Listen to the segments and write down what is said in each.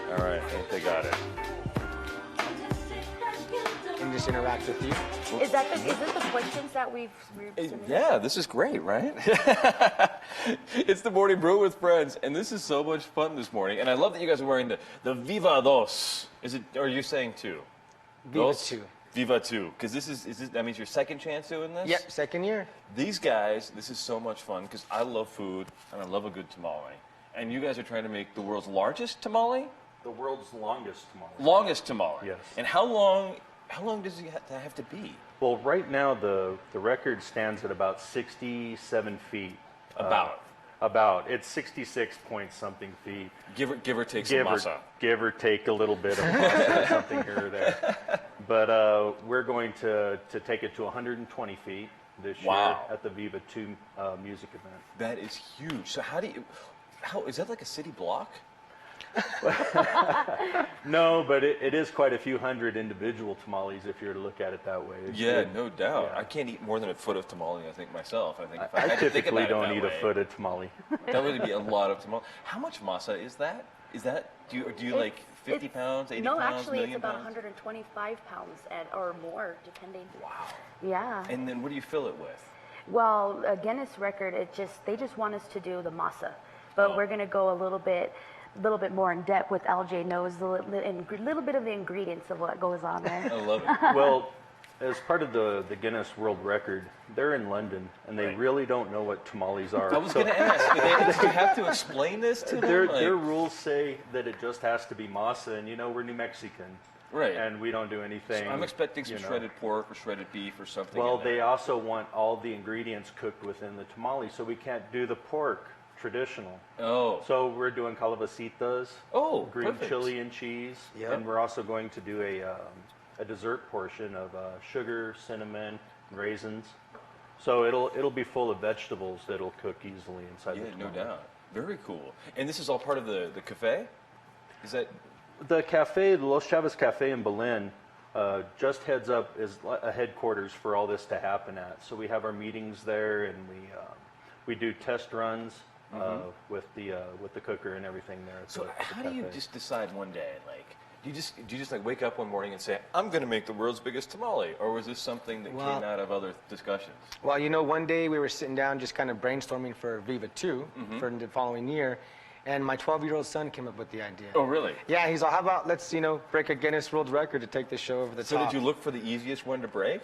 All right, I think they got it. And just interact with you. Is this the questions that we've submitted? Yeah, this is great, right? It's the Morning Brew with friends, and this is so much fun this morning. And I love that you guys are wearing the Viva Dos. Is it? Or are you saying two? Viva Dos? 2. Viva 2, because that means your second chance doing this? Yep, second year. These guys, this is so much fun because I love food and I love a good tamale. And you guys are trying to make the world's largest tamale? The world's longest tamale. Longest tamale. Yes. And how long does it have to be? Well, right now the record stands at about 67 feet. About. It's 66 point something feet. Give or take some masa. Give or take a little bit of masa or something here or there. But we're going to take it to 120 feet this year at the Viva 2 music event. That is huge. So how is that like a city block? No, but it is quite a few hundred individual tamales if you were to look at it that way. Yeah, no doubt. Yeah. I can't eat more than a foot of tamale, I think, myself. I think if I had to think typically about don't it eat that a foot of tamale. That would be a lot of tamale. How much masa is that? Do you like 50 pounds, 80 no, pounds, actually, million it's about pounds? 125 pounds or more, depending. Wow. Yeah. And then what do you fill it with? Well, a Guinness record, they just want us to do the masa, but we're going to go a little bit more in depth with LJ knows a little bit of the ingredients of what goes on there. I love it. Well, as part of the Guinness World Record, they're in London, and they really don't know what tamales are. I was going to ask, do you have to explain this to them? Their rules say that it just has to be masa, and we're New Mexican. Right. And we don't do anything. So I'm expecting some shredded pork or shredded beef or something. Well, they also want all the ingredients cooked within the tamale, so we can't do the pork traditional. Oh. So we're doing calabasitas, green perfect. chili and cheese, and we're also going to do a dessert portion of sugar, cinnamon, and raisins. So it'll be full of vegetables that'll cook easily inside the tamale. No doubt. Very cool. And this is all part of the cafe? Is that... The cafe, the Los Chavez Cafe in Berlin, just heads up is a headquarters for all this to happen at. So we have our meetings there, and we do test runs with the cooker and everything there. So how do you just decide one day, like, do you just like wake up one morning and say, I'm going to make the world's biggest tamale, or was this something that came out of other discussions? Well, one day we were sitting down just kind of brainstorming for Viva 2 for the following year. And my 12-year-old son came up with the idea. Oh, really? Yeah, he's like, how about let's, break a Guinness World Record to take this show over the top. So did you look for the easiest one to break?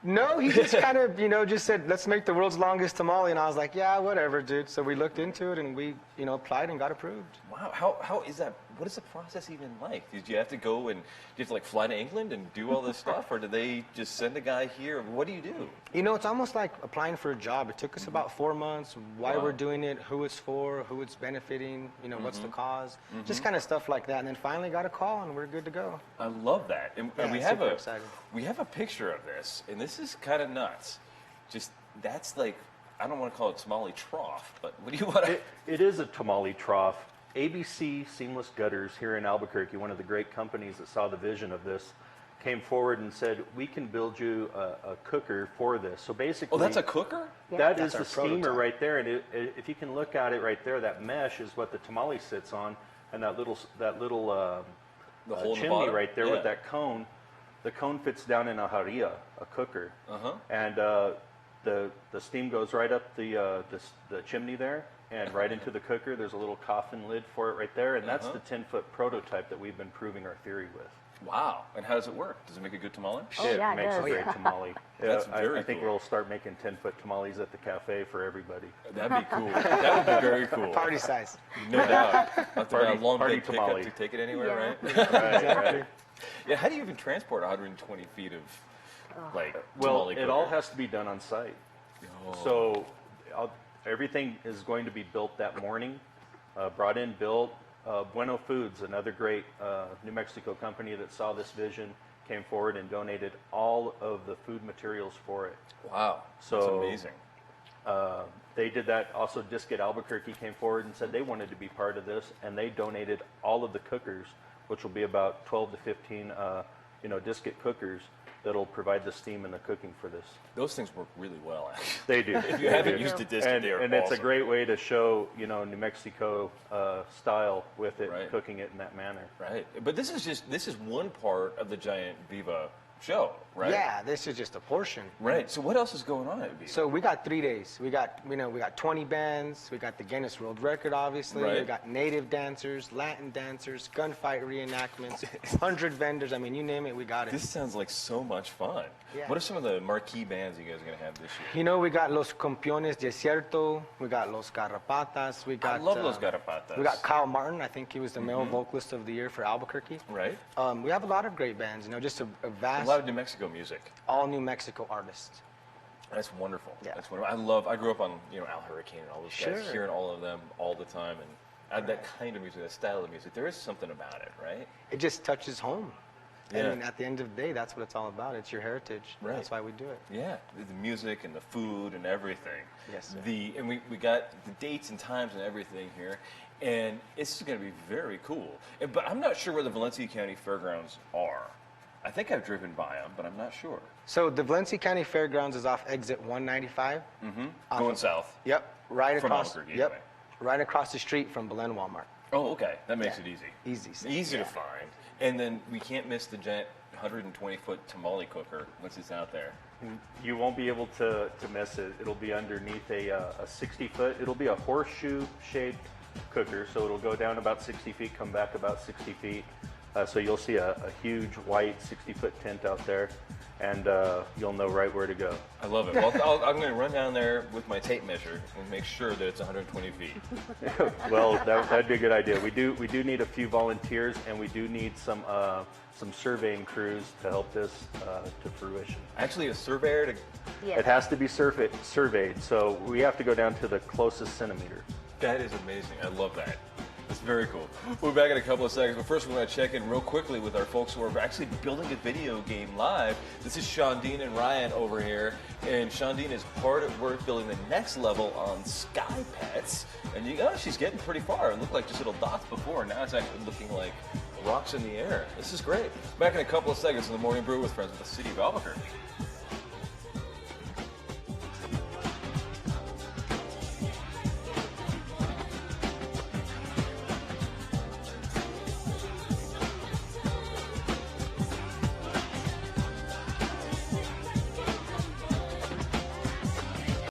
No, he just kind of, just said, let's make the world's longest tamale. And I was like, yeah, whatever, dude. So we looked into it and we, applied and got approved. Wow. How is that? What is the process even like? Did you have to go and fly to England and do all this stuff? Or do they just send a guy here? What do you do? It's almost like applying for a job. It took us about 4 months, why we're doing it, who it's for, who it's benefiting, what's the cause, just kind of stuff like that. And then finally got a call and we're good to go. I love that. And Yeah, we have a picture of this, and this is kind of nuts. That's like, I don't want to call it tamale trough, but what do you want to... It is a tamale trough. ABC Seamless Gutters here in Albuquerque, one of the great companies that saw the vision of this, came forward and said, we can build you a cooker for this. So basically... Oh, that's a cooker? That is the steamer right there. And if you can look at it right there, that mesh is what the tamale sits on. And that little the hole chimney right there with that cone, the cone fits down in a jarilla, a cooker. And the steam goes right up the chimney there and right into the cooker. There's a little coffin lid for it right there. And that's the 10-foot prototype that we've been proving our theory with. Wow. And how does it work? Does it make a good tamale? Oh, yeah, It makes a great tamale. That's very I think cool. we'll start making 10-foot tamales at the cafe for everybody. That'd be cool. That would be very cool. Party size. No doubt. Party- A long party big pickup tamale. to take it anywhere, right? Right. Yeah, how do you even transport 120 feet of, Well, tamale it all cooker? has to be done on site. Oh. So everything is going to be built that morning, brought in, built. Bueno Foods, another great New Mexico company that saw this vision, came forward and donated all of the food materials for it. Wow, So that's amazing. They did that. Also, Disket Albuquerque came forward and said they wanted to be part of this, and they donated all of the cookers, which will be about 12 to 15, Disket cookers, that'll provide the steam and the cooking for this. Those things work really well, actually. They do. If you haven't used a disc, and they are it's a awesome. great way to show, New Mexico style with it, Right. cooking it in that manner. Right. But this is one part of the giant Viva show, right? Yeah, this is just a portion. Right. So what else is going on at Viva? So we got 3 days. We got 20 bands. We got the Guinness World Record, obviously. Right. We got native dancers, Latin dancers, gunfight reenactments, 100 vendors. I mean, you name it, we got it. This sounds like so much fun. Yeah. What are some of the marquee bands you guys are going to have this year? We got Los Campeones Desierto. We got Los Garrapatas. We got. I love Los Garrapatas. We got Kyle Martin. I think he was the male vocalist of the year for Albuquerque. Right. We have a lot of great bands. Just a vast, A lot of New Mexico music. all New Mexico artists. That's wonderful. Yeah. That's wonderful. I grew up on, Al Hurricane and all those guys, Sure. hearing all of them all the time, and that kind of music, that style of music, there is something about it, right? It just touches home. Yeah. And at the end of the day, that's what it's all about. It's your heritage. Right. That's why we do it. Yeah, the music and the food and everything. Yes, sir. And we got the dates and times and everything here, and it's going to be very cool. But I'm not sure where the Valencia County Fairgrounds are. I think I've driven by them, but I'm not sure. So the Valencia County Fairgrounds is off exit 195. Going south. Yep, right From across. Albuquerque, Yep, anyway. right across the street from Belen Walmart. Oh, okay. That makes Yeah. it easy. Easy stuff. Easy Yeah. to find. And then we can't miss the giant 120-foot tamale cooker once it's out there. You won't be able to miss it. It'll be underneath a 60-foot. It'll be a horseshoe-shaped cooker, so it'll go down about 60 feet, come back about 60 feet. So you'll see a huge white 60-foot tent out there, and you'll know right where to go. I love it. Well, I'm going to run down there with my tape measure and make sure that it's 120 feet. Well, that'd be a good idea. We do need a few volunteers, and we do need some surveying crews to help this to fruition. Actually, a surveyor to... Yes. It has to be surveyed, so we have to go down to the closest centimeter. That is amazing. I love that. That's very cool. We'll be back in a couple of seconds, but first we want to check in real quickly with our folks who are actually building a video game live. This is Shondine and Ryan over here, and Shondine is hard at work building the next level on Sky Pets, and she's getting pretty far. It looked like just little dots before, now it's actually looking like rocks in the air. This is great. Back in a couple of seconds in the Morning Brew with friends with the City of Albuquerque.